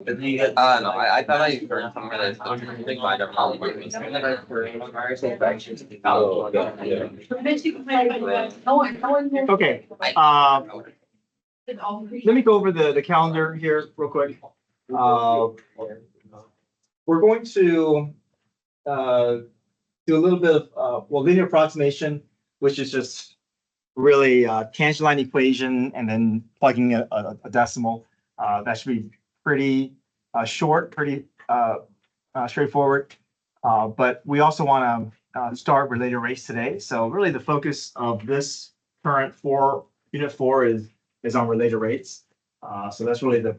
No, I thought I heard somewhere that something like a problem. Okay. Let me go over the calendar here real quick. We're going to do a little bit of linear approximation, which is just really tangent line equation and then plugging a decimal. That should be pretty short, pretty straightforward. But we also want to start related rates today. So really the focus of this current unit 4 is on related rates. So that's really the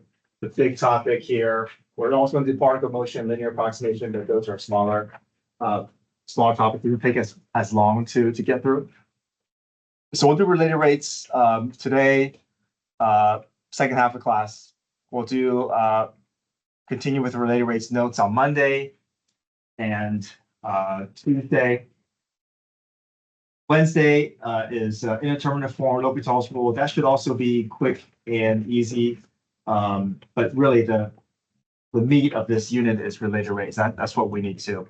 big topic here. We're also going to do particle motion, linear approximation, but those are smaller topics. It will take us as long to get through. So we'll do related rates today, second half of class. We'll do continue with the related rates notes on Monday and Tuesday. Wednesday is indeterminate form, L'Hopital's rule. That should also be quick and easy. But really the meat of this unit is related rates. That's what we need to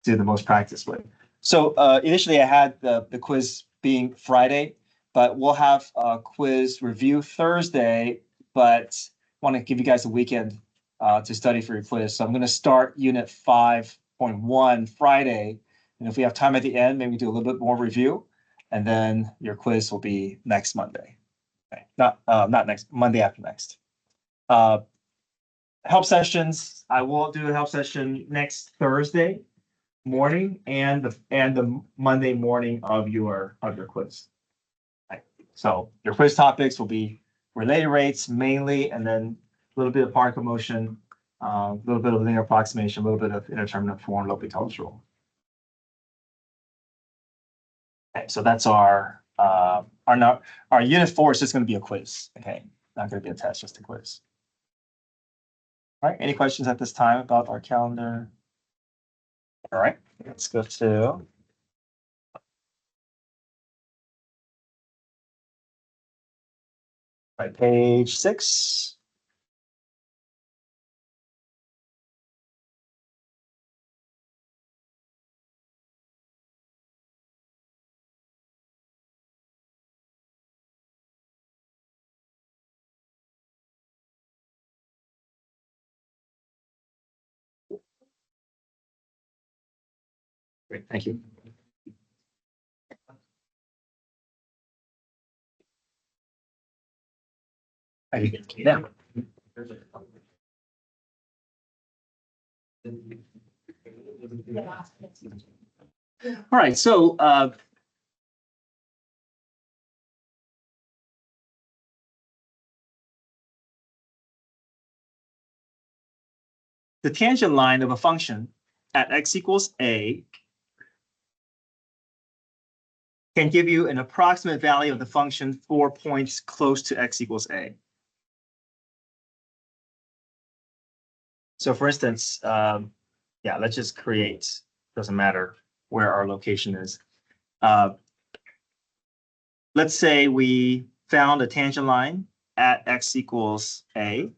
do the most practice with. So initially I had the quiz being Friday, but we'll have a quiz review Thursday, but want to give you guys a weekend to study for your quiz. So I'm going to start unit 5.1 Friday. And if we have time at the end, maybe do a little bit more review, and then your quiz will be next Monday. Okay, not next Monday after next. Help sessions. I will do a help session next Thursday morning and the Monday morning of your quiz. Okay. So your quiz topics will be related rates mainly, and then a little bit of particle motion, a little bit of linear approximation, a little bit of indeterminate form, L'Hopital's rule. Okay, so that's our unit 4 is just going to be a quiz. Okay, not going to be a test, just a quiz. All right, any questions at this time about our calendar? All right, let's go to page 6. Great, thank you. Yeah. All right, so the tangent line of a function at x equals a can give you an approximate value of the function for points close to x equals a. So for instance, yeah, let's just create, doesn't matter where our location is. Let's say we found a tangent line at x equals a.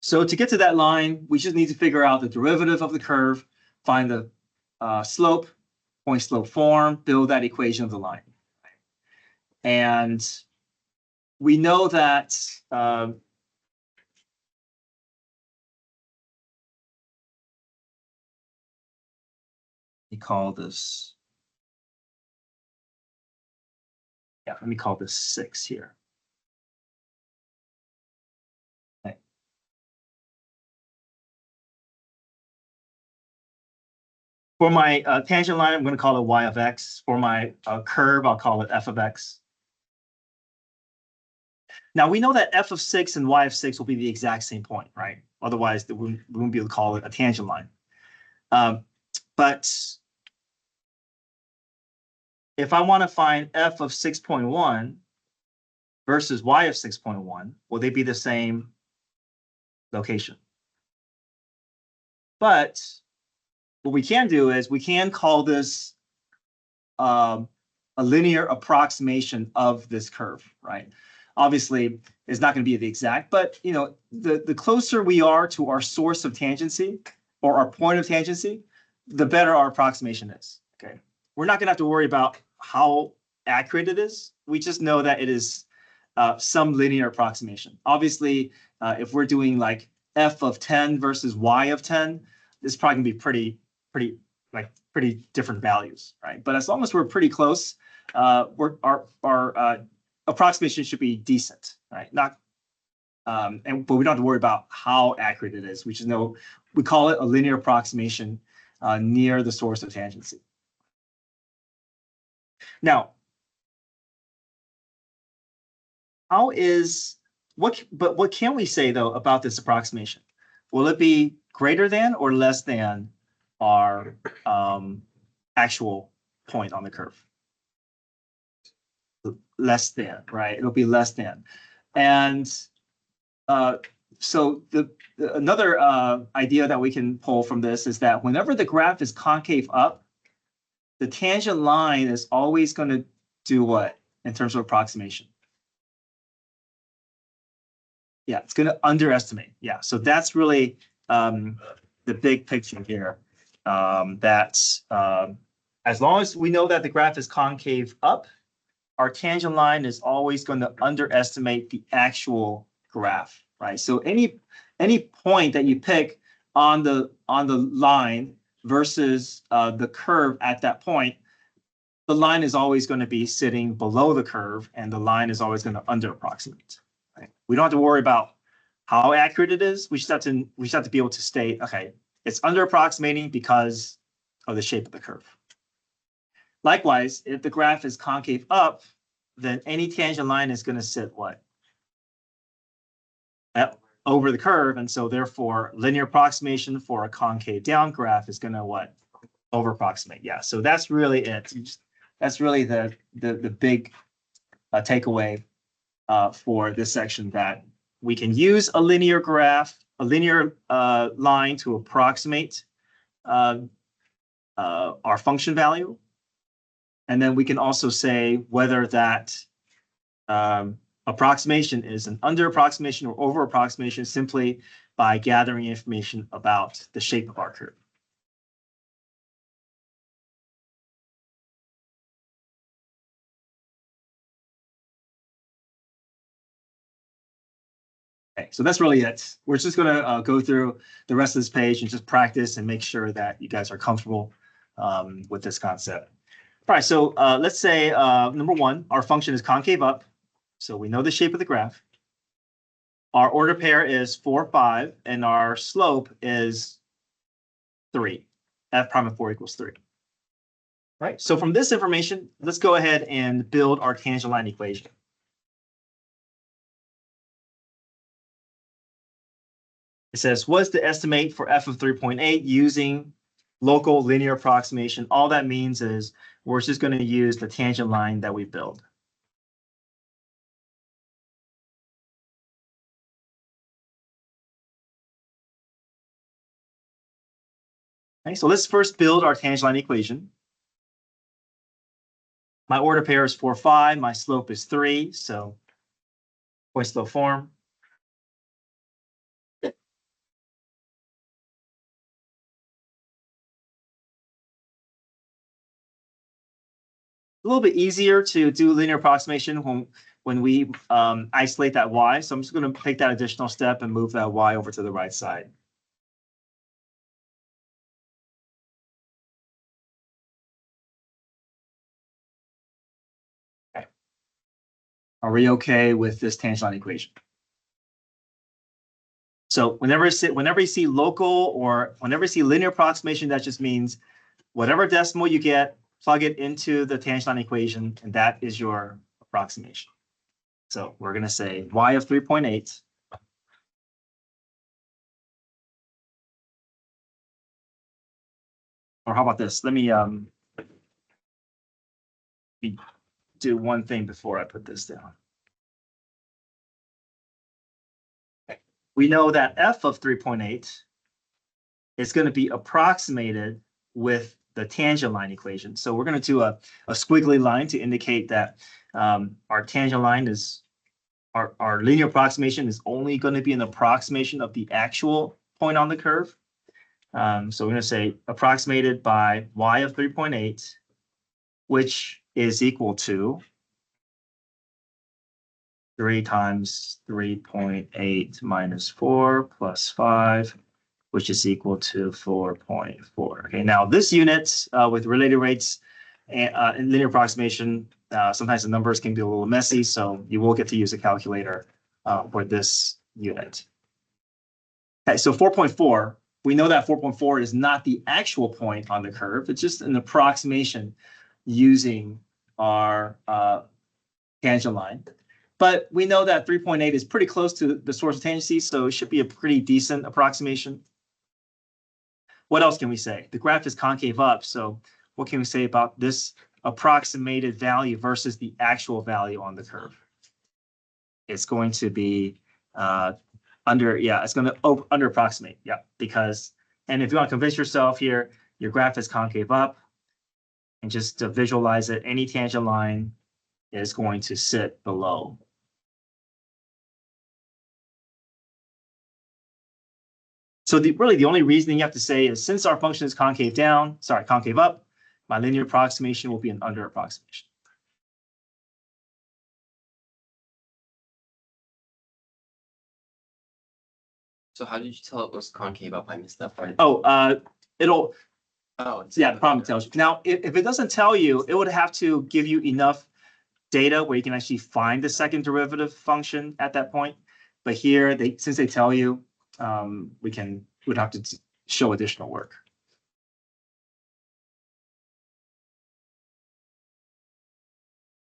So to get to that line, we just need to figure out the derivative of the curve, find the slope, point slope form, build that equation of the line. And we know that we call this, yeah, let me call this 6 here. Okay. For my tangent line, I'm going to call it y of x. For my curve, I'll call it f of x. Now we know that f of 6 and y of 6 will be the exact same point, right? Otherwise, we wouldn't be able to call it a tangent line. But if I want to find f of 6.1 versus y of 6.1, will they be the same location? But what we can do is we can call this a linear approximation of this curve, right? Obviously, it's not going to be the exact, but you know, the closer we are to our source of tangency or our point of tangency, the better our approximation is. Okay, we're not going to have to worry about how accurate it is. We just know that it is some linear approximation. Obviously, if we're doing like f of 10 versus y of 10, this is probably going to be pretty different values, right? But as long as we're pretty close, our approximation should be decent, right? Not, but we don't have to worry about how accurate it is. We just know we call it a linear approximation near the source of tangency. Now, what can we say though about this approximation? Will it be greater than or less than our actual point on the curve? Less than, right? It'll be less than. And so another idea that we can pull from this is that whenever the graph is concave up, the tangent line is always going to do what in terms of approximation? Yeah, it's going to underestimate. Yeah, so that's really the big picture here. As long as we know that the graph is concave up, our tangent line is always going to underestimate the actual graph, right? So any point that you pick on the line versus the curve at that point, the line is always going to be sitting below the curve, and the line is always going to under approximate. Right? We don't have to worry about how accurate it is. We just have to be able to state, okay, it's under approximating because of the shape of the curve. Likewise, if the graph is concave up, then any tangent line is going to sit what? Over the curve, and so therefore linear approximation for a concave down graph is going to what? Over approximate. Yeah, so that's really it. That's really the big takeaway for this section, that we can use a linear graph, a linear line to approximate our function value. And then we can also say whether that approximation is an under approximation or over approximation simply by gathering information about the shape of our curve. Okay, so that's really it. We're just going to go through the rest of this page and just practice and make sure that you guys are comfortable with this concept. All right, so let's say number one, our function is concave up. So we know the shape of the graph. Our order pair is 4, 5, and our slope is 3. F prime of 4 equals 3. Right, so from this information, let's go ahead and build our tangent line equation. It says, what's the estimate for f of 3.8 using local linear approximation? All that means is we're just going to use the tangent line that we build. Okay, so let's first build our tangent line equation. My order pair is 4, 5. My slope is 3. So point slope form. A little bit easier to do linear approximation when we isolate that y. So I'm just going to take that additional step and move that y over to the right side. Okay. Are we okay with this tangent line equation? So whenever you see local or whenever you see linear approximation, that just means whatever decimal you get, plug it into the tangent line equation, and that is your approximation. So we're going to say y of 3.8 or how about this? Let me do one thing before I put this down. We know that f of 3.8 is going to be approximated with the tangent line equation. So we're going to do a squiggly line to indicate that our tangent line is our linear approximation is only going to be an approximation of the actual point on the curve. So we're going to say approximated by y of 3.8, which is equal to 3 times 3.8 minus 4 plus 5, which is equal to 4.4. Okay, now this unit with related rates and linear approximation, sometimes the numbers can be a little messy, so you will get to use a calculator for this unit. Okay, so 4.4, we know that 4.4 is not the actual point on the curve. It's just an approximation using our tangent line. But we know that 3.8 is pretty close to the source of tangency, so it should be a pretty decent approximation. What else can we say? The graph is concave up, so what can we say about this approximated value versus the actual value on the curve? It's going to be it's going to under approximate, yeah, because, and if you want to convince yourself here, your graph is concave up, and just to visualize it, any tangent line is going to sit below. So really the only reason you have to say is since our function is concave up, my linear approximation will be an under approximation. So how did you tell it was concave up? I missed that part. It'll, The problem tells you. Now, if it doesn't tell you, it would have to give you enough data where you can actually find the second derivative function at that point. But here, since they tell you, we'd have to show additional work.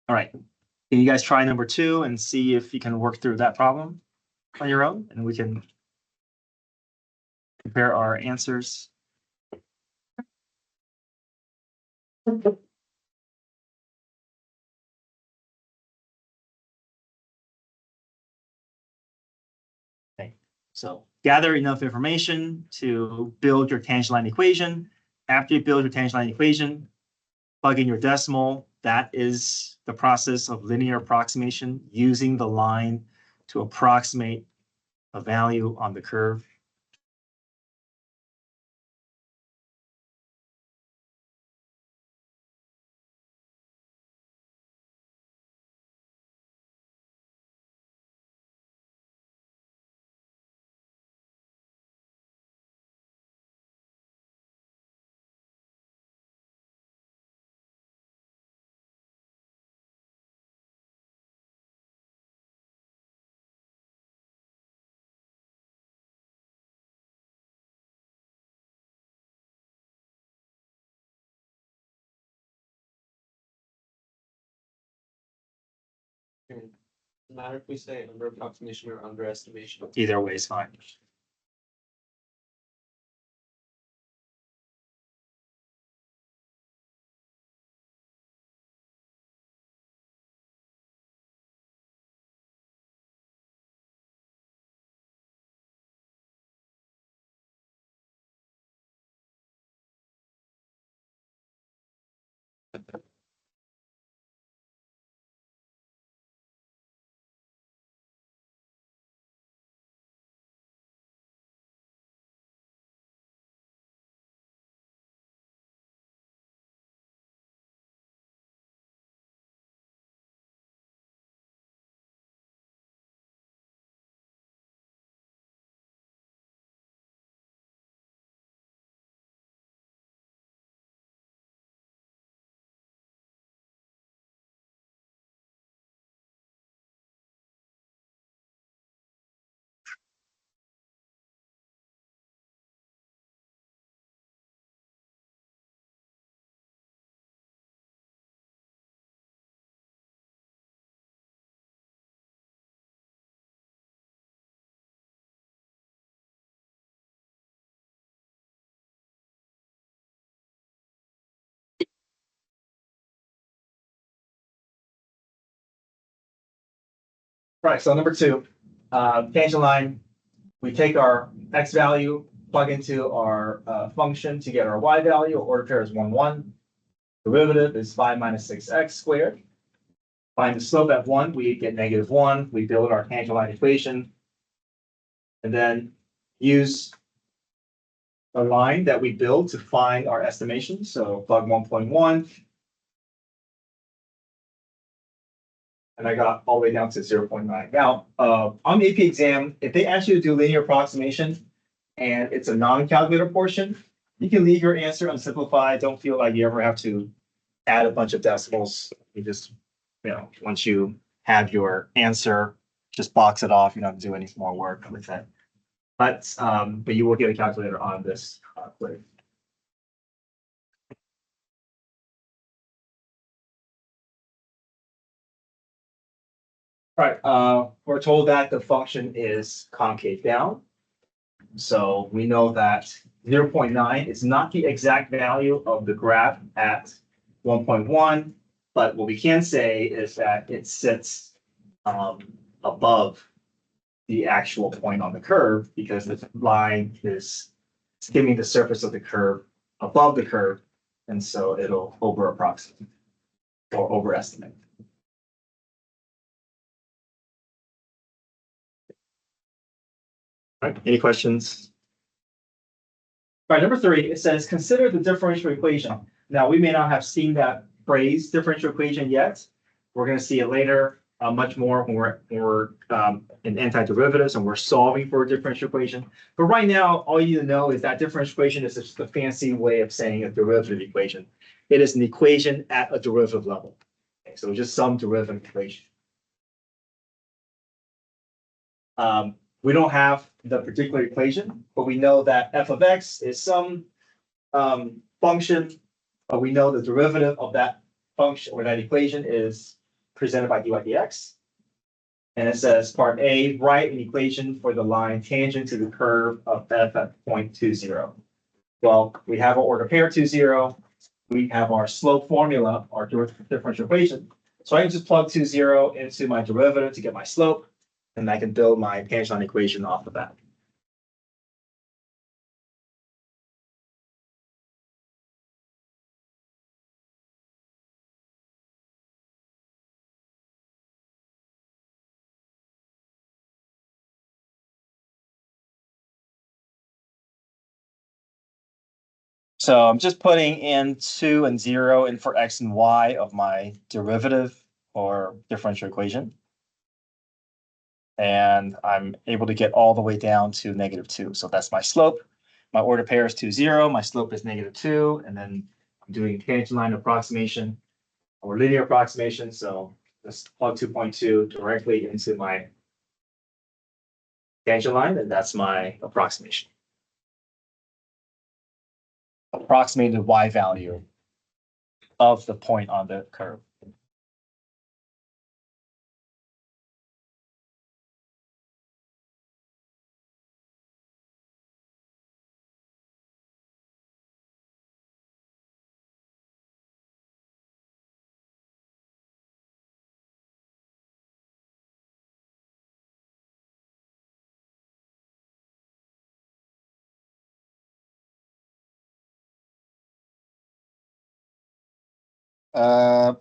All right, can you guys try number 2 and see if you can work through that problem on your own, and we can compare our answers. Okay, so gather enough information to build your tangent line equation. After you build your tangent line equation, plug in your decimal. That is the process of linear approximation, using the line to approximate a value on the curve. Doesn't matter if we say under approximation or underestimation. Either way is fine. Right, so number 2, tangent line, we take our x value, plug into our function to get our y value. Order pair is 1, 1. Derivative is 5 minus 6x squared. Find the slope at 1, we get -1. We build our tangent line equation. And then use a line that we build to find our estimation. So plug 1.1. And I got all the way down to 0.9. Now, on the AP exam, if they ask you to do linear approximation and it's a non-calculator portion, you can leave your answer unsimplified. Don't feel like you ever have to add a bunch of decimals. You just, once you have your answer, just box it off. You don't have to do any more work with it. But you will get a calculator on this quiz. All right, we're told that the function is concave down. So we know that 0.9 is not the exact value of the graph at 1.1, but what we can say is that it sits above the actual point on the curve because the line is skimming the surface of the curve above the curve, and so it'll over approximate or overestimate. All right, any questions? All right, number 3, it says consider the differential equation. Now, we may not have seen that phrase differential equation yet. We're going to see it later much more when we're in antiderivatives and we're solving for a differential equation. But right now, all you need to know is that differential equation is just a fancy way of saying a derivative equation. It is an equation at a derivative level. Okay, so just some derivative equation. We don't have the particular equation, but we know that f of x is some function, but we know the derivative of that function or that equation is presented by dy dx. And it says part A, write an equation for the line tangent to the curve of f at point 2, 0. Well, we have our order pair 2, 0. We have our slope formula, our differential equation. So I can just plug 2, 0 into my derivative to get my slope. And I can build my tangent line equation off of that. So I'm just putting in 2 and 0 in for x and y of my derivative or differential equation. And I'm able to get all the way down to -2. So that's my slope. My order pair is 2, 0. My slope is -2. And then I'm doing tangent line approximation or linear approximation. So just plug 2.2 directly into my tangent line, and that's my approximation. Approximated y value of the point on the curve.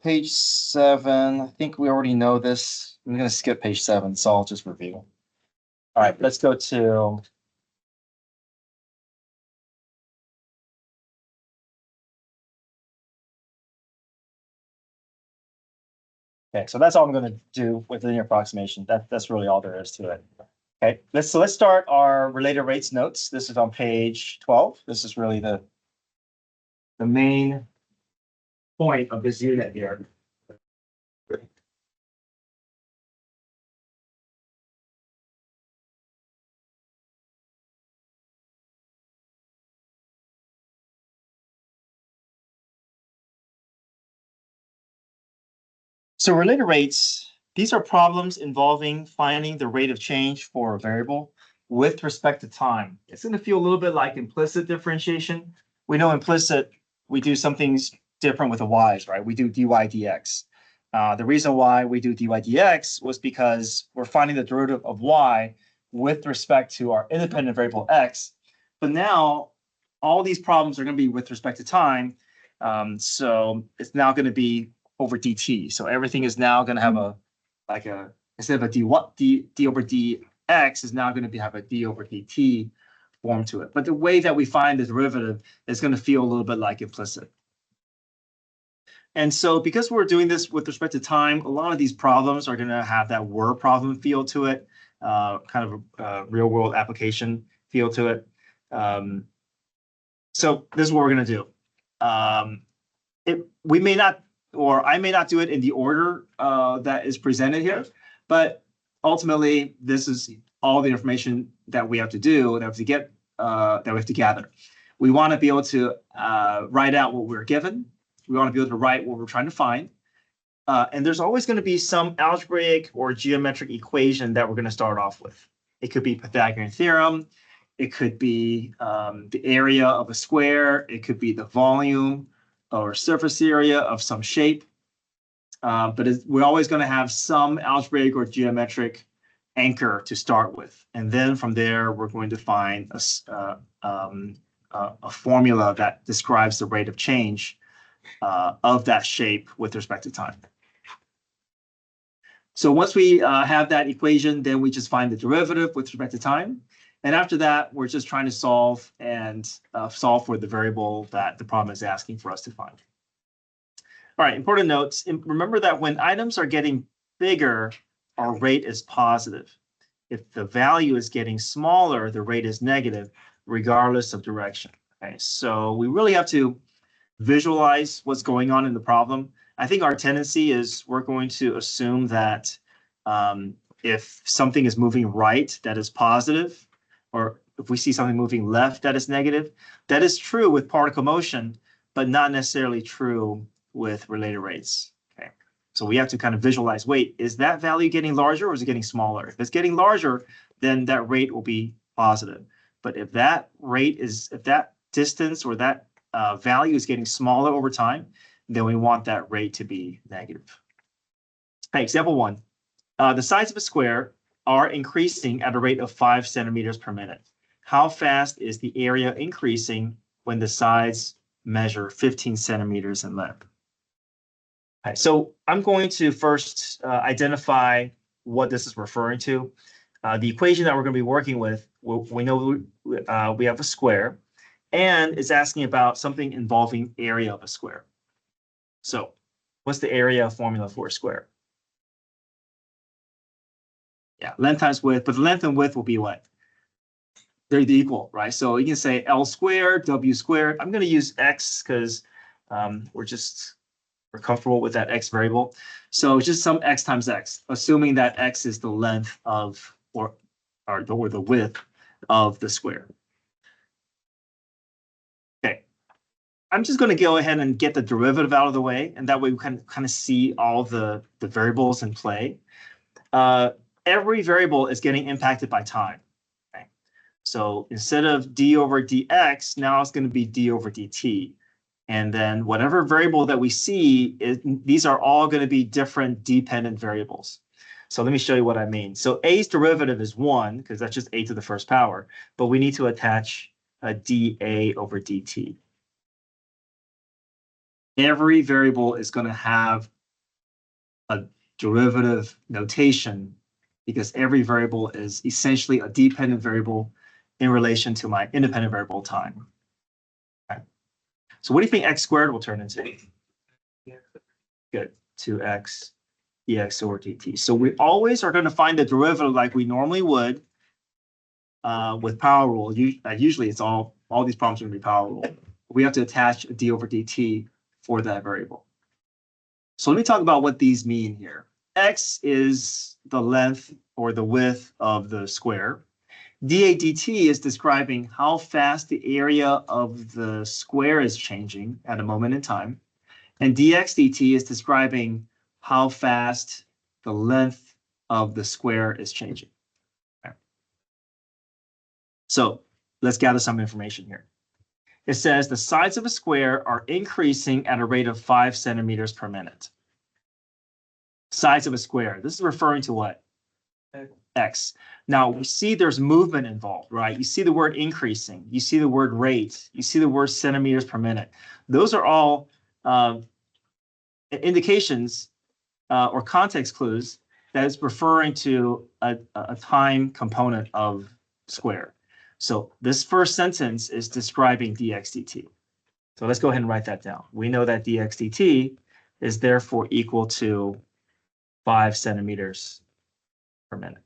Page 7. I think we already know this. I'm going to skip page 7, so I'll just review. All right, let's go to okay, so that's all I'm going to do with linear approximation. That's really all there is to it. Okay, let's start our related rates notes. This is on page 12. This is really the main point of this unit here. So related rates, these are problems involving finding the rate of change for a variable with respect to time. It's going to feel a little bit like implicit differentiation. We know implicit, we do some things different with the y's, right? We do dy dx. The reason why we do dy dx was because we're finding the derivative of y with respect to our independent variable x. but now all these problems are going to be with respect to time. So it's now going to be over dt. So everything is now going to have instead of a d over dx is now going to have a d over dt form to it. But the way that we find the derivative is going to feel a little bit like implicit. And so because we're doing this with respect to time, a lot of these problems are going to have that word problem feel to it, kind of a real world application feel to it. So this is what we're going to do. We may not, or I may not do it in the order that is presented here, but ultimately this is all the information that we have to do, that we have to get, that we have to gather. We want to be able to write out what we're given. We want to be able to write what we're trying to find. And there's always going to be some algebraic or geometric equation that we're going to start off with. It could be Pythagorean theorem. It could be the area of a square. It could be the volume or surface area of some shape. But we're always going to have some algebraic or geometric anchor to start with. And then from there, we're going to find a formula that describes the rate of change of that shape with respect to time. So once we have that equation, then we just find the derivative with respect to time. And after that, we're just trying to solve for the variable that the problem is asking for us to find. All right, important notes. Remember that when items are getting bigger, our rate is positive. If the value is getting smaller, the rate is negative, regardless of direction. Okay, so we really have to visualize what's going on in the problem. I think our tendency is we're going to assume that if something is moving right, that is positive, or if we see something moving left, that is negative. That is true with particle motion, but not necessarily true with related rates. Okay, so we have to kind of visualize, wait, is that value getting larger or is it getting smaller? If it's getting larger, then that rate will be positive. But if that distance or that value is getting smaller over time, then we want that rate to be negative. Okay, example 1. The sides of a square are increasing at a rate of 5 centimeters per minute. How fast is the area increasing when the sides measure 15 centimeters in length? Okay, so I'm going to first identify what this is referring to. The equation that we're going to be working with, we know we have a square, and it's asking about something involving area of a square. So what's the area formula for a square? Yeah, length times width, but the length and width will be what? They're equal, right? So you can say L squared, W squared. I'm going to use X because we're comfortable with that X variable. So just some X times X, assuming that X is the length of, or the width of the square. Okay, I'm just going to go ahead and get the derivative out of the way, and that way we can kind of see all the variables in play. Every variable is getting impacted by time. Okay? So instead of d over dx, now it's going to be d over dt. And then whatever variable that we see, these are all going to be different dependent variables. So let me show you what I mean. So a's derivative is 1, because that's just a to the first power. But we need to attach a dA over dt. Every variable is going to have a derivative notation because every variable is essentially a dependent variable in relation to my independent variable time. Okay. So what do you think x squared will turn into? Good, 2x dx over dt. So we always are going to find the derivative like we normally would with power rule. Usually it's all these problems are going to be power rule. We have to attach a d over dt for that variable. So let me talk about what these mean here. X is the length or the width of the square. dA dt is describing how fast the area of the square is changing at a moment in time. And dx dt is describing how fast the length of the square is changing. Okay. So let's gather some information here. It says the sides of a square are increasing at a rate of 5 centimeters per minute. Sides of a square. This is referring to what? x. Now we see there's movement involved, right? You see the word increasing, you see the word rate, you see the word centimeters per minute. Those are all indications or context clues that is referring to a time component of square. So this first sentence is describing dx dt. So let's go ahead and write that down. We know that dx dt is therefore equal to 5 centimeters per minute.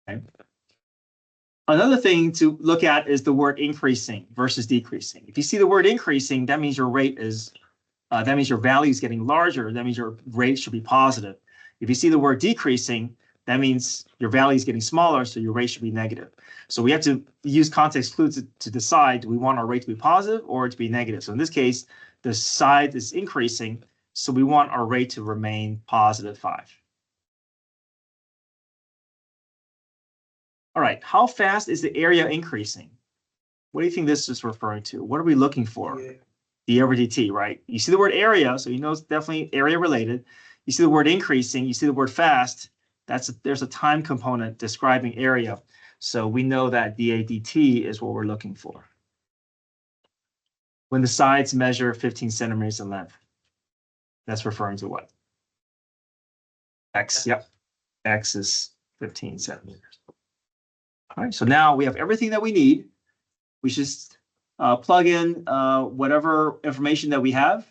Okay. Another thing to look at is the word increasing versus decreasing. If you see the word increasing, that means your rate is, that means your value is getting larger. That means your rate should be positive. If you see the word decreasing, that means your value is getting smaller, so your rate should be negative. So we have to use context clues to decide, do we want our rate to be positive or to be negative? So in this case, the side is increasing, so we want our rate to remain positive 5. All right, how fast is the area increasing? What do you think this is referring to? What are we looking for? Yeah. D over dt, right? You see the word area, so you know it's definitely area related. You see the word increasing, you see the word fast. There's a time component describing area. So we know that dA dt is what we're looking for. When the sides measure 15 centimeters in length, that's referring to what? X, yep. X is 15 centimeters. All right, so now we have everything that we need. We just plug in whatever information that we have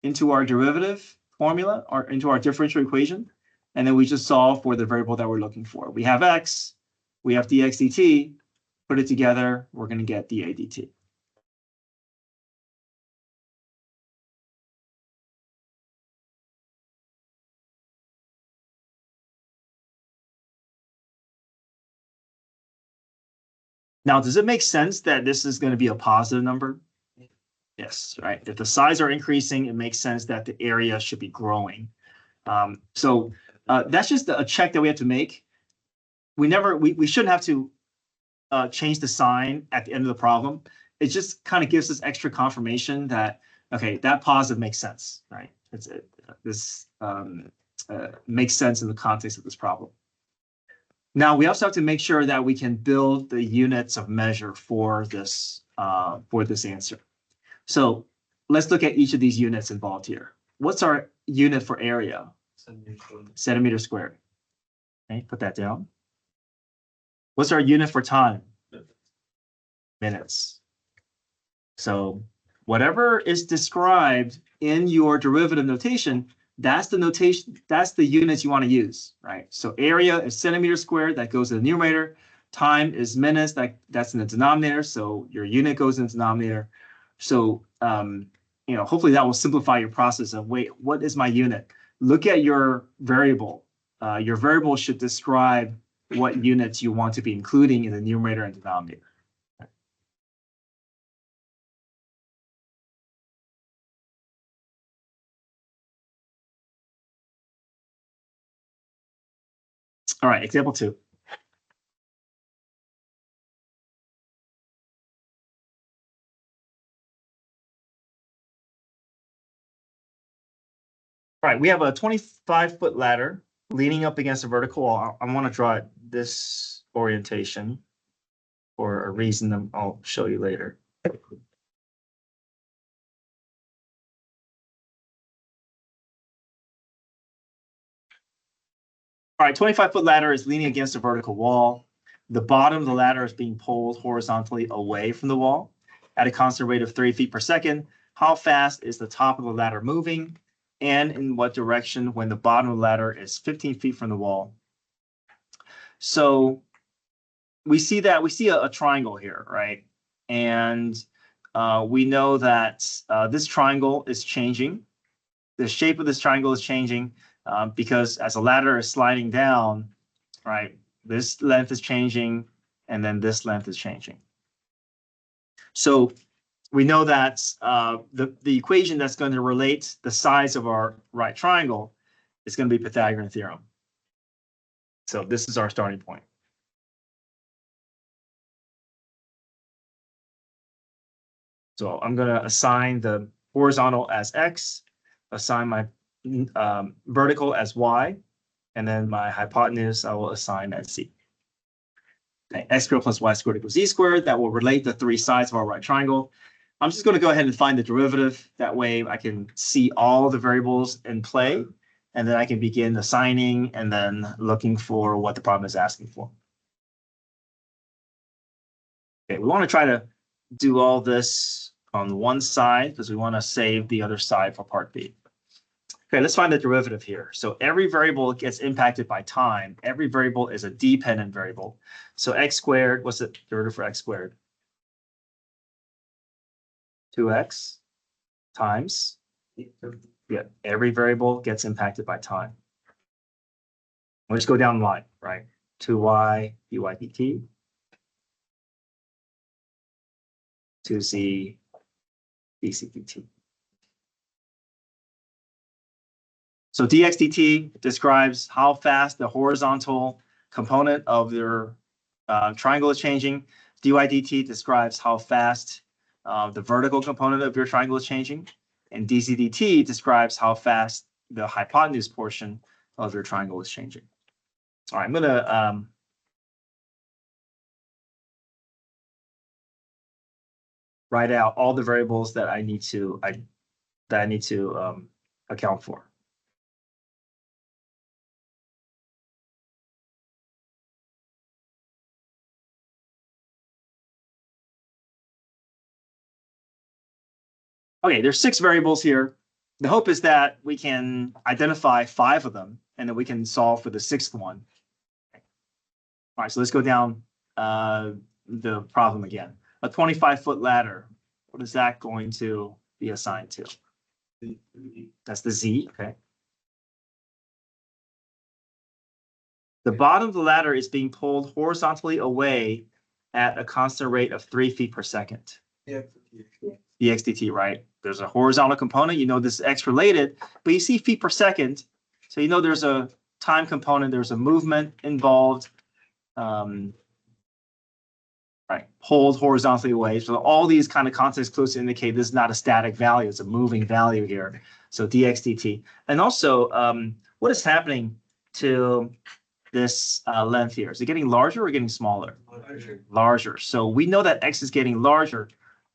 into our derivative formula or into our differential equation, and then we just solve for the variable that we're looking for. We have x, we have dx dt, put it together, we're going to get dA dt. Now, does it make sense that this is going to be a positive number? Yes, right. If the sides are increasing, it makes sense that the area should be growing. So that's just a check that we have to make. We shouldn't have to change the sign at the end of the problem. It just kind of gives us extra confirmation that, okay, that positive makes sense, right? This makes sense in the context of this problem. Now, we also have to make sure that we can build the units of measure for this answer. So let's look at each of these units involved here. What's our unit for area? Centimeter squared. Okay, put that down. What's our unit for time? Minutes. So whatever is described in your derivative notation, that's the notation, that's the units you want to use, right? So area is centimeters squared, that goes in the numerator. Time is minutes, that's in the denominator, so your unit goes in the denominator. So, hopefully that will simplify your process of, wait, what is my unit? Look at your variable. Your variable should describe what units you want to be including in the numerator and denominator. All right, example 2. All right, we have a 25-foot ladder leaning up against a vertical wall. I want to draw it this orientation for a reason that I'll show you later. All right, 25-foot ladder is leaning against a vertical wall. The bottom of the ladder is being pulled horizontally away from the wall at a constant rate of 3 feet per second. How fast is the top of the ladder moving? And in what direction when the bottom of the ladder is 15 feet from the wall? So we see a triangle here, right? And we know that this triangle is changing. The shape of this triangle is changing because as a ladder is sliding down, right, this length is changing and then this length is changing. So we know that the equation that's going to relate the size of our right triangle is going to be Pythagorean theorem. So this is our starting point. So I'm going to assign the horizontal as x, assign my vertical as y, and then my hypotenuse I will assign as z. Okay, x squared plus y squared equals z squared. That will relate the three sides of our right triangle. I'm just going to go ahead and find the derivative. That way I can see all the variables in play, and then I can begin assigning and then looking for what the problem is asking for. Okay, we want to try to do all this on one side because we want to save the other side for part B. Okay, let's find the derivative here. So every variable gets impacted by time. Every variable is a dependent variable. So x squared, what's the derivative for x squared? 2x times, yeah, every variable gets impacted by time. We'll just go down the line, right? 2y dy dt, 2z dc dt. So dx dt describes how fast the horizontal component of your triangle is changing. dy dt describes how fast the vertical component of your triangle is changing. And dc dt describes how fast the hypotenuse portion of your triangle is changing. All right, I'm going to write out all the variables that I need to account for. Okay, there's 6 variables here. The hope is that we can identify 5 of them, and then we can solve for the 6th one. All right, so let's go down the problem again. A 25-foot ladder, what is that going to be assigned to? That's the Z, okay. The bottom of the ladder is being pulled horizontally away at a constant rate of 3 feet per second. dx dt, right? There's a horizontal component, you know this is x related, but you see feet per second, so you know there's a time component, there's a movement involved, right? Pulled horizontally away. So all these kind of context clues indicate this is not a static value, it's a moving value here. So dx dt. And also, what is happening to this length here? Is it getting larger or getting smaller? Larger. Larger. So we know that x is getting larger.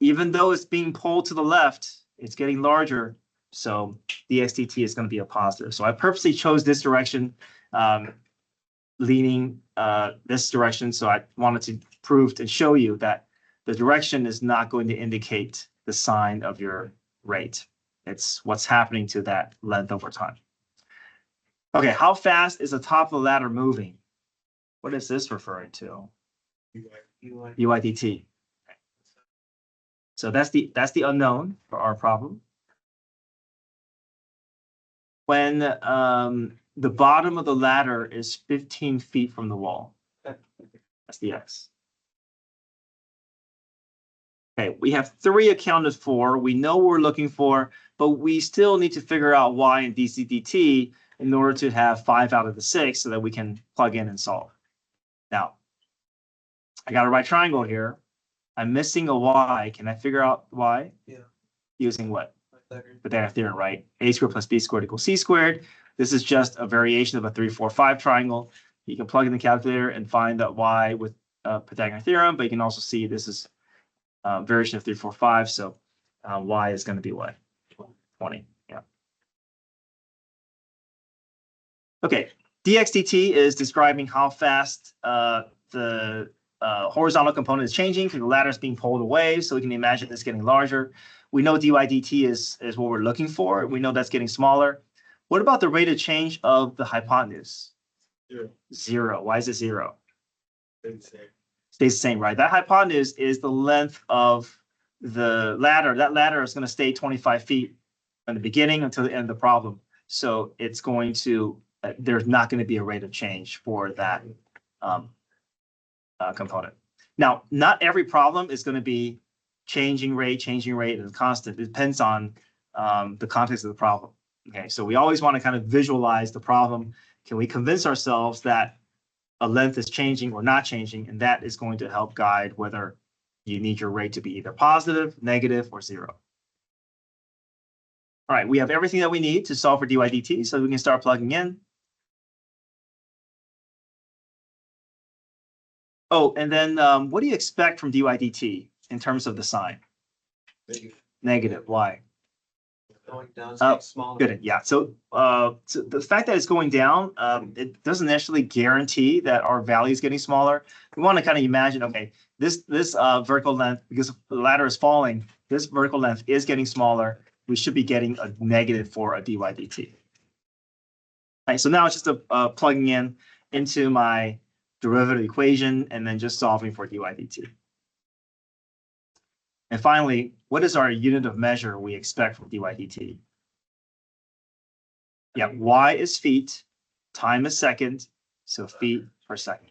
Even though it's being pulled to the left, it's getting larger. So dx dt is going to be a positive. So I purposely chose this direction, leaning this direction. So I wanted to prove and show you that the direction is not going to indicate the sign of your rate. It's what's happening to that length over time. Okay, how fast is the top of the ladder moving? What is this referring to? ui dt. So that's the unknown for our problem. When the bottom of the ladder is 15 feet from the wall, that's the x. Okay, we have 3 accounted for. We know what we're looking for, but we still need to figure out y and dc dt in order to have 5 out of the 6 so that we can plug in and solve. Now, I got a right triangle here. I'm missing a y. Can I figure out y? Yeah. Using what? Pythagorean theorem, right? A squared plus b squared equals c squared. This is just a variation of a 3, 4, 5 triangle. You can plug in the calculator and find that y with Pythagorean theorem, but you can also see this is a variation of 3, 4, 5. So y is going to be what? 20. Yeah. Okay. dx dt is describing how fast the horizontal component is changing because the ladder is being pulled away. So we can imagine this getting larger. We know dy dt is what we're looking for. We know that's getting smaller. What about the rate of change of the hypotenuse? 0. Why is it 0? Stays the same, right? That hypotenuse is the length of the ladder. That ladder is going to stay 25 feet from the beginning until the end of the problem. So it's going to, there's not going to be a rate of change for that component. Now, not every problem is going to be changing rate and constant. It depends on the context of the problem. Okay, so we always want to kind of visualize the problem. Can we convince ourselves that a length is changing or not changing? And that is going to help guide whether you need your rate to be either positive, negative, or 0. All right, we have everything that we need to solve for dy dt, so we can start plugging in. Oh, and then what do you expect from dy dt in terms of the sign? Negative. Why? Going down, Oh, it's smaller. Good. Yeah. So, so the fact that it's going down, it doesn't necessarily guarantee that our value is getting smaller. We want to kind of imagine, okay, this vertical length, because the ladder is falling, this vertical length is getting smaller. We should be getting a negative for a dy dt. All right. So now it's just plugging in into my derivative equation and then just solving for dy dt. And finally, what is our unit of measure we expect from dy dt? Yeah, y is feet, time is second, so feet per second.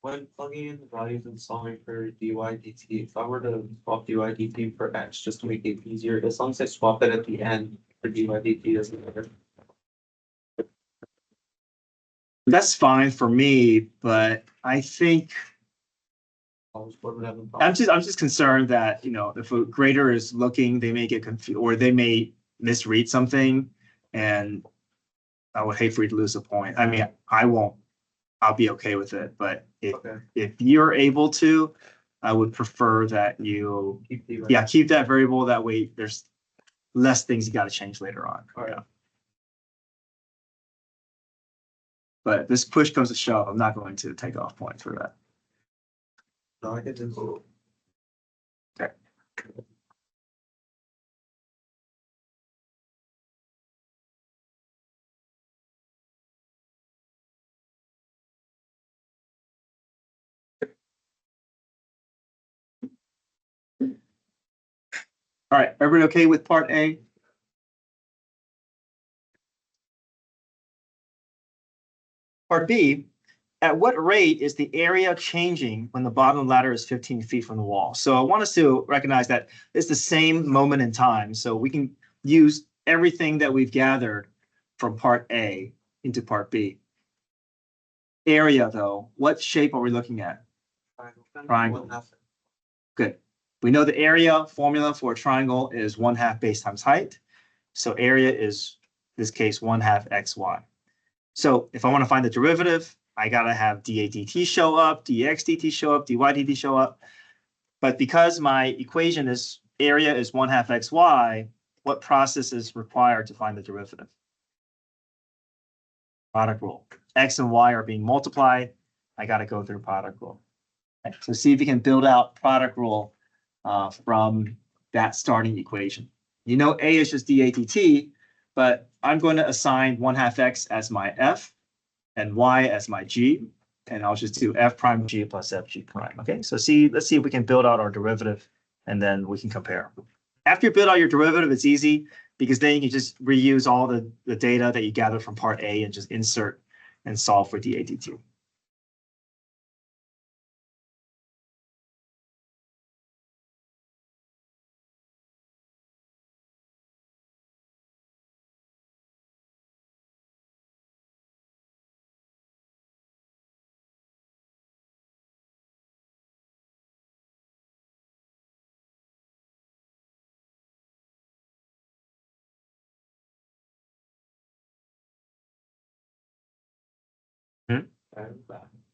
When plugging in the values and solving for dy dt, if I were to swap dy dt for x just to make it easier, as long as I swap it at the end for dy dt doesn't matter. That's fine for me, but I think Always would have a problem. I'm just concerned that, you know, if a grader is looking, they may get confused or they may misread something, and I would hate for you to lose a point. I mean, I won't. I'll be okay with it, but Okay. if you're able to, I would prefer that you Keep dy. keep that variable. That way, there's less things you got to change later on. All right. Yeah. But if this push comes to shove, I'm not going to take off points for that. No, I get this. Okay. All right, everybody okay with part A? Part B, at what rate is the area changing when the bottom ladder is 15 feet from the wall? So I want us to recognize that it's the same moment in time. So we can use everything that we've gathered from part A into part B. Area though, what shape are we looking at? Triangle. 1/2. Good. We know the area formula for a triangle is 1/2 base times height. So area is, in this case, 1/2 xy. So if I want to find the derivative, I got to have dA dt show up, dx dt show up, dy dt show up. But because my equation is area is 1/2 xy, what process is required to find the derivative? Product rule. X and y are being multiplied. I got to go through product rule. Okay, so see if you can build out product rule from that starting equation. You know, A is just dA dt, but I'm going to assign 1/2 x as my f and y as my g, and I'll just do f prime g plus f g prime. Okay, so let's see if we can build out our derivative, and then we can compare. After you build out your derivative, it's easy because then you can just reuse all the data that you gathered from part A and just insert and solve for dA dt.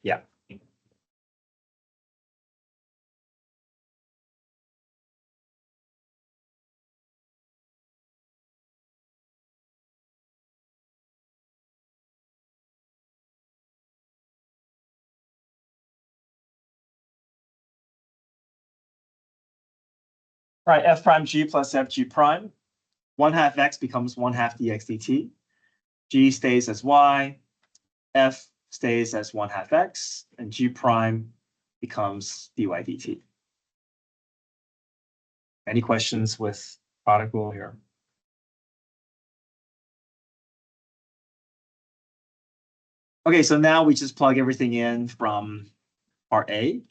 Yeah. All right, f prime g plus f g prime. 1/2 x becomes 1/2 dx dt. G stays as y. F stays as 1/2 x, and g prime becomes dy dt. Any questions with product rule here? Okay, so now we just plug everything in from part A.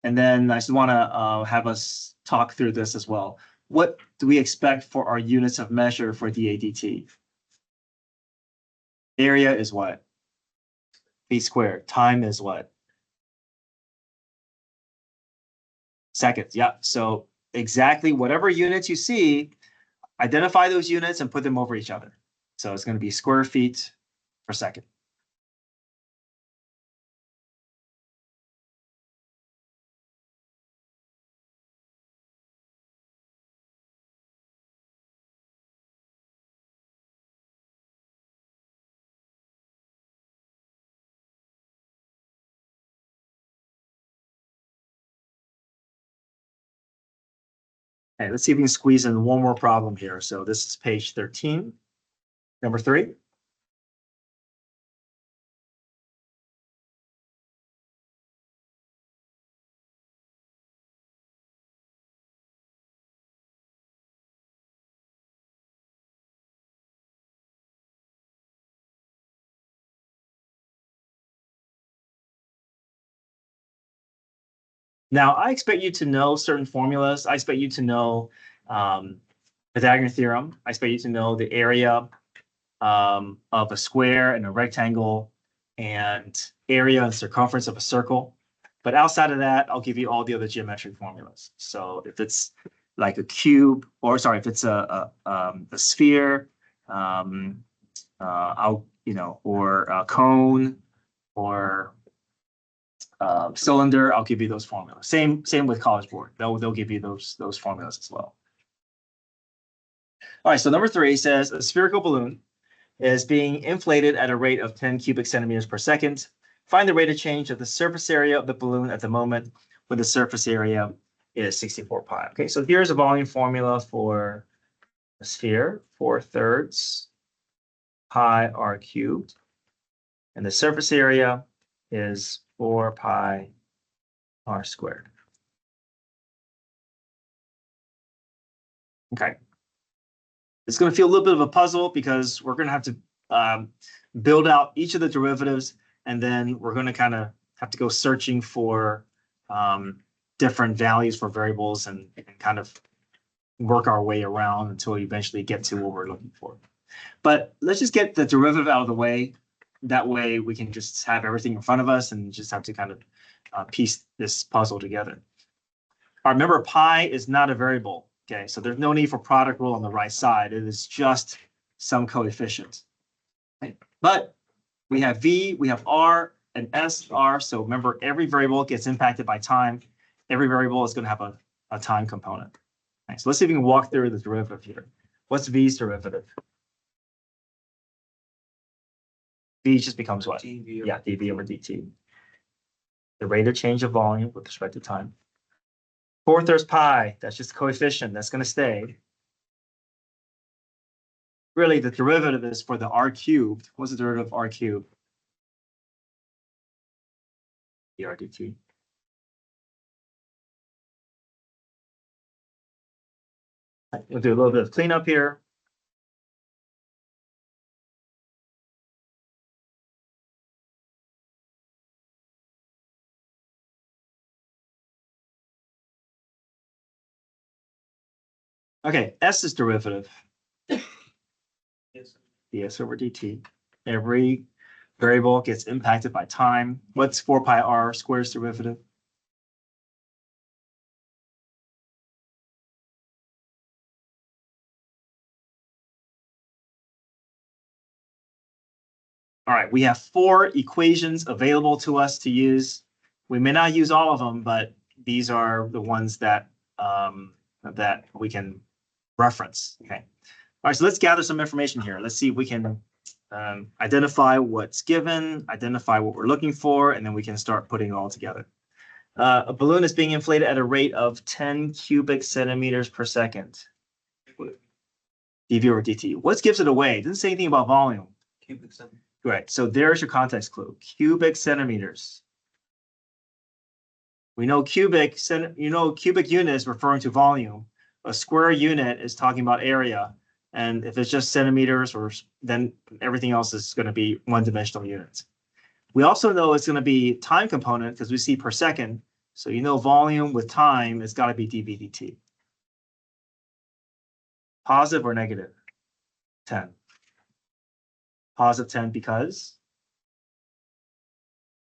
And then I just want to have us talk through this as well. what do we expect for our units of measure for dAdt? Area is what? Feet squared. Time is what? Seconds. Yeah. So exactly whatever units you see, identify those units and put them over each other. So it's going to be square feet per second. Okay, let's see if we can squeeze in one more problem here. So this is page 13, number 3. Now, I expect you to know certain formulas. I expect you to know Pythagorean theorem. I expect you to know the area of a square and a rectangle and area and circumference of a circle. But outside of that, I'll give you all the other geometric formulas. So if it's like a cube, or sorry, if it's a sphere, or a cone, or cylinder, I'll give you those formulas. Same with College Board. They'll give you those formulas as well. All right, so number 3 says a spherical balloon is being inflated at a rate of 10 cubic centimeters per second. Find the rate of change of the surface area of the balloon at the moment when the surface area is 64 pi. Okay, so here's a volume formula for a sphere, 4/3 pi r cubed. And the surface area is 4 pi r squared. Okay. It's going to feel a little bit of a puzzle because we're going to have to build out each of the derivatives, and then we're going to kind of have to go searching for different values for variables and kind of work our way around until we eventually get to what we're looking for. But let's just get the derivative out of the way. That way we can just have everything in front of us and just have to kind of piece this puzzle together. Remember, pi is not a variable. Okay, so there's no need for product rule on the right side. It is just some coefficient. Okay. But we have v, we have r, and s, r. So remember, every variable gets impacted by time. Every variable is going to have a time component. Okay, so let's see if we can walk through the derivative here. What's v's derivative? V just becomes what? dV. Yeah, dv over dt. The rate of change of volume with respect to time. 4/3 pi, that's just a coefficient, that's going to stay. Really, the derivative is for the r cubed. What's the derivative of r cubed? dr dt. We'll do a little bit of cleanup here. Okay, s's derivative. Yes. ds over dt. Every variable gets impacted by time. What's 4 pi r squared's derivative? All right, we have 4 equations available to us to use. We may not use all of them, but these are the ones that that we can reference. Okay. All right, so let's gather some information here. Let's see if we can identify what's given, identify what we're looking for, and then we can start putting it all together. A balloon is being inflated at a rate of 10 cubic centimeters per second. dV over dt. What gives it away? It doesn't say anything about volume. Cubic centimeter. Right, so there's your context clue. Cubic centimeters. We know cubic unit is referring to volume. A square unit is talking about area. And if it's just centimeters, then everything else is going to be one-dimensional units. We also know it's going to be time component because we see per second. So you know volume with time has got to be dV dt. Positive or negative? 10. Positive 10 because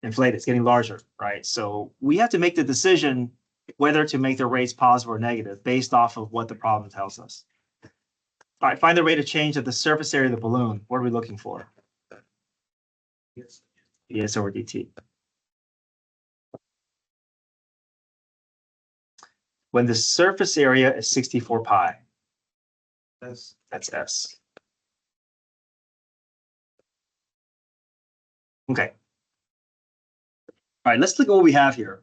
inflated, it's getting larger, right? So we have to make the decision whether to make the rates positive or negative based off of what the problem tells us. All right, find the rate of change of the surface area of the balloon. What are we looking for? Yes. ds over dt. When the surface area is 64 pi, That's that's S. Okay. All right, let's look at what we have here.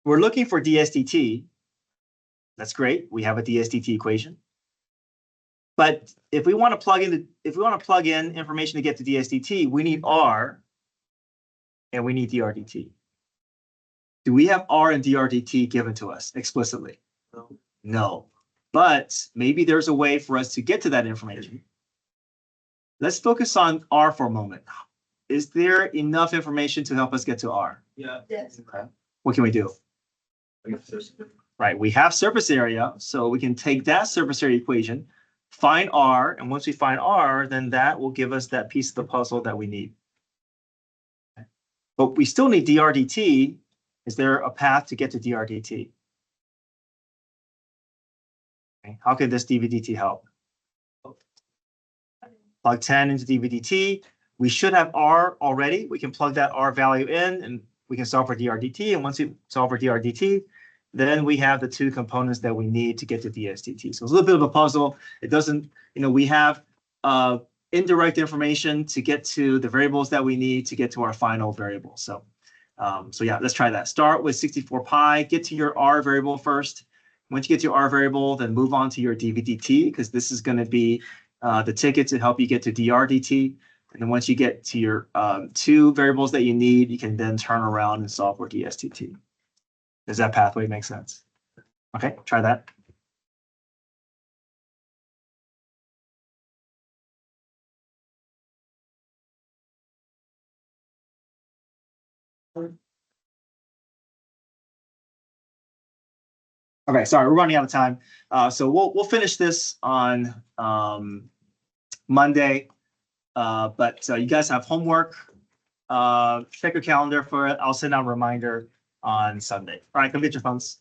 We're looking for ds dt. That's great. We have a ds dt equation. But if we want to plug in information to get to ds dt, we need r and we need dr dt. Do we have r and dr dt given to us explicitly? no. No. But maybe there's a way for us to get to that information. Let's focus on r for a moment. Is there enough information to help us get to r? Yeah. Yes. Okay. What can we do? Right, we have surface area, so we can take that surface area equation, find r, and once we find r, then that will give us that piece of the puzzle that we need. But we still need dr dt. Is there a path to get to dr dt? Okay. How can this dv dt help? Plug 10 into dv dt. We should have r already. We can plug that r value in, and we can solve for dr dt. And once we solve for dr dt, then we have the two components that we need to get to ds dt. So it's a little bit of a puzzle. It doesn't, we have indirect information to get to the variables that we need to get to our final variable. So yeah, let's try that. Start with 64 pi, get to your r variable first. Once you get to your r variable, then move on to your dv dt, because this is going to be the ticket to help you get to dr dt. And then once you get to your two variables that you need, you can then turn around and solve for ds dt. Does that pathway make sense? Okay, try that. Okay, sorry, we're running out of time. So we'll finish this on Monday. But you guys have homework. Check your calendar for it. I'll send out a reminder on Sunday. All right, come get your phones.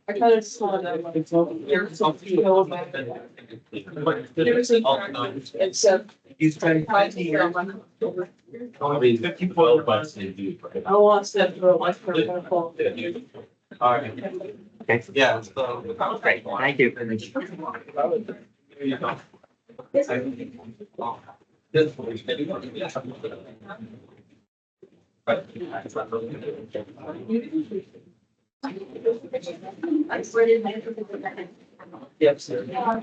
I kind of saw that. There's something old man. There's a- It's a. He's trying only 54 bucks they do. I lost that for like for a phone. All right. Okay. Yeah. So. Great. Thank you. There you go. This one. I swear to God. Yep, sir. Yeah.